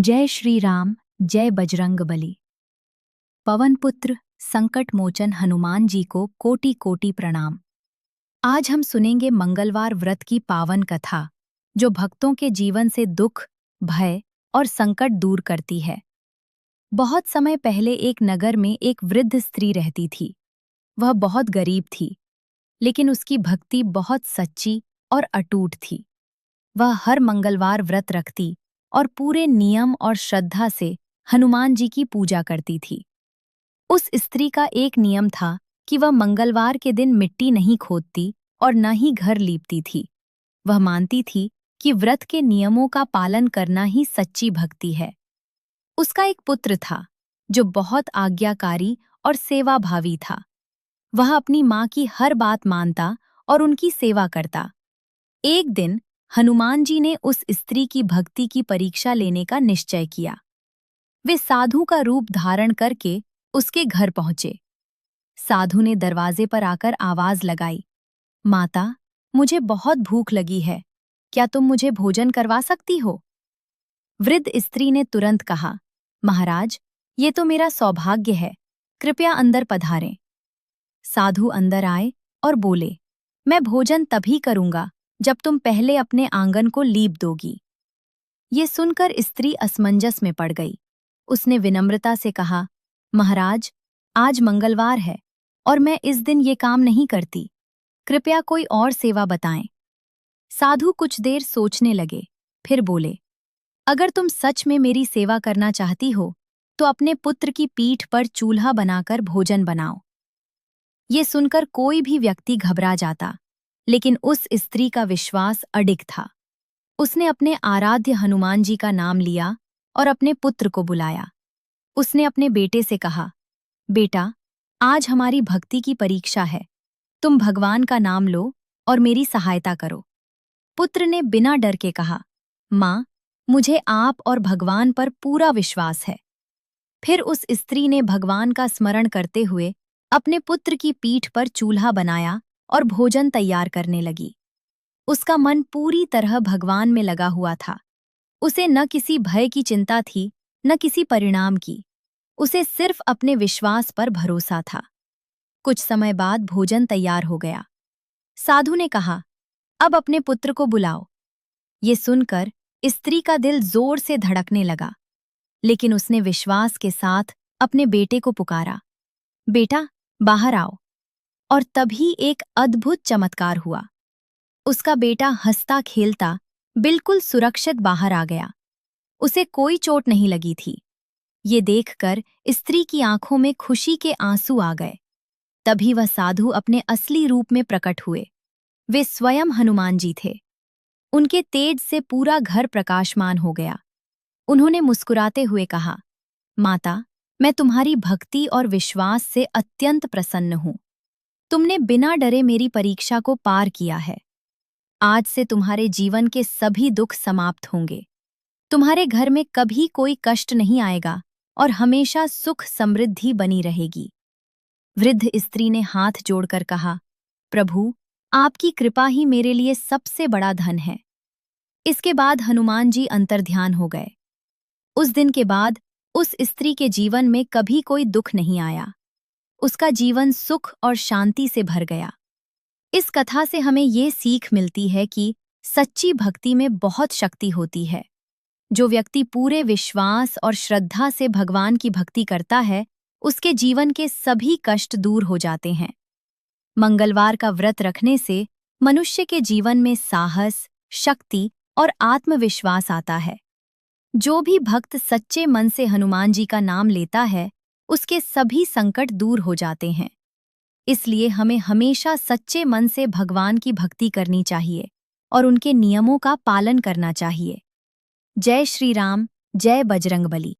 जय श्री राम, जय बजरंग बली। पवन पुत्र संकट मोचन हनुमान जी को कोटि कोटि प्रणाम। आज हम सुनेंगे मंगलवार व्रत की पावन कथा, जो भक्तों के जीवन से दुख, भय और संकट दूर करती है। बहुत समय पहले एक नगर में एक वृद्ध स्त्री रहती थी। वह बहुत गरीब थी, लेकिन उसकी भक्ति बहुत सच्ची और अटूट थी। वह हर मंगलवार व्रत रखती और पूरे नियम और श्रद्धा से हनुमान जी की पूजा करती थी। उस स्त्री का एक नियम था कि वह मंगलवार के दिन मिट्टी नहीं खोदती और न ही घर लीपती थी। वह मानती थी कि व्रत के नियमों का पालन करना ही सच्ची भक्ति है। उसका एक पुत्र था, जो बहुत आज्ञाकारी और सेवाभावी था। वह अपनी माँ की हर बात मानता और उनकी सेवा करता। एक दिन हनुमान जी ने उस स्त्री की भक्ति की परीक्षा लेने का निश्चय किया। वे साधु का रूप धारण करके उसके घर पहुंचे। साधु ने दरवाजे पर आकर आवाज लगाई, माता, मुझे बहुत भूख लगी है, क्या तुम मुझे भोजन करवा सकती हो? वृद्ध स्त्री ने तुरंत कहा, महाराज, ये तो मेरा सौभाग्य है, कृपया अंदर पधारें। साधु अंदर आए और बोले, मैं भोजन तभी करूंगा जब तुम पहले अपने आंगन को लीप दोगी। ये सुनकर स्त्री असमंजस में पड़ गई। उसने विनम्रता से कहा, महाराज, आज मंगलवार है और मैं इस दिन ये काम नहीं करती। कृपया कोई और सेवा बताएं। साधु कुछ देर सोचने लगे, फिर बोले, अगर तुम सच में मेरी सेवा करना चाहती हो तो अपने पुत्र की पीठ पर चूल्हा बनाकर भोजन बनाओ। ये सुनकर कोई भी व्यक्ति घबरा जाता, लेकिन उस स्त्री का विश्वास अडिग था। उसने अपने आराध्य हनुमान जी का नाम लिया और अपने पुत्र को बुलाया। उसने अपने बेटे से कहा, बेटा, आज हमारी भक्ति की परीक्षा है। तुम भगवान का नाम लो और मेरी सहायता करो। पुत्र ने बिना डर के कहा, माँ, मुझे आप और भगवान पर पूरा विश्वास है। फिर उस स्त्री ने भगवान का स्मरण करते हुए अपने पुत्र की पीठ पर चूल्हा बनाया और भोजन तैयार करने लगी। उसका मन पूरी तरह भगवान में लगा हुआ था। उसे न किसी भय की चिंता थी, न किसी परिणाम की। उसे सिर्फ अपने विश्वास पर भरोसा था। कुछ समय बाद भोजन तैयार हो गया। साधु ने कहा, अब अपने पुत्र को बुलाओ। ये सुनकर स्त्री का दिल जोर से धड़कने लगा, लेकिन उसने विश्वास के साथ अपने बेटे को पुकारा, बेटा, बाहर आओ। और तभी एक अद्भुत चमत्कार हुआ। उसका बेटा हंसता खेलता बिल्कुल सुरक्षित बाहर आ गया। उसे कोई चोट नहीं लगी थी। ये देखकर स्त्री की आंखों में खुशी के आंसू आ गए। तभी वह साधु अपने असली रूप में प्रकट हुए। वे स्वयं हनुमान जी थे। उनके तेज से पूरा घर प्रकाशमान हो गया। उन्होंने मुस्कुराते हुए कहा, माता, मैं तुम्हारी भक्ति और विश्वास से अत्यंत प्रसन्न हूं। तुमने बिना डरे मेरी परीक्षा को पार किया है। आज से तुम्हारे जीवन के सभी दुख समाप्त होंगे। तुम्हारे घर में कभी कोई कष्ट नहीं आएगा और हमेशा सुख समृद्धि बनी रहेगी। वृद्ध स्त्री ने हाथ जोड़कर कहा, प्रभु, आपकी कृपा ही मेरे लिए सबसे बड़ा धन है। इसके बाद हनुमान जी अंतर्ध्यान हो गए। उस दिन के बाद उस स्त्री के जीवन में कभी कोई दुख नहीं आया। उसका जीवन सुख और शांति से भर गया। इस कथा से हमें ये सीख मिलती है कि सच्ची भक्ति में बहुत शक्ति होती है। जो व्यक्ति पूरे विश्वास और श्रद्धा से भगवान की भक्ति करता है, उसके जीवन के सभी कष्ट दूर हो जाते हैं। मंगलवार का व्रत रखने से मनुष्य के जीवन में साहस, शक्ति और आत्मविश्वास आता है। जो भी भक्त सच्चे मन से हनुमान जी का नाम लेता है, उसके सभी संकट दूर हो जाते हैं। इसलिए हमें हमेशा सच्चे मन से भगवान की भक्ति करनी चाहिए और उनके नियमों का पालन करना चाहिए। जय श्री राम, जय बजरंग बली।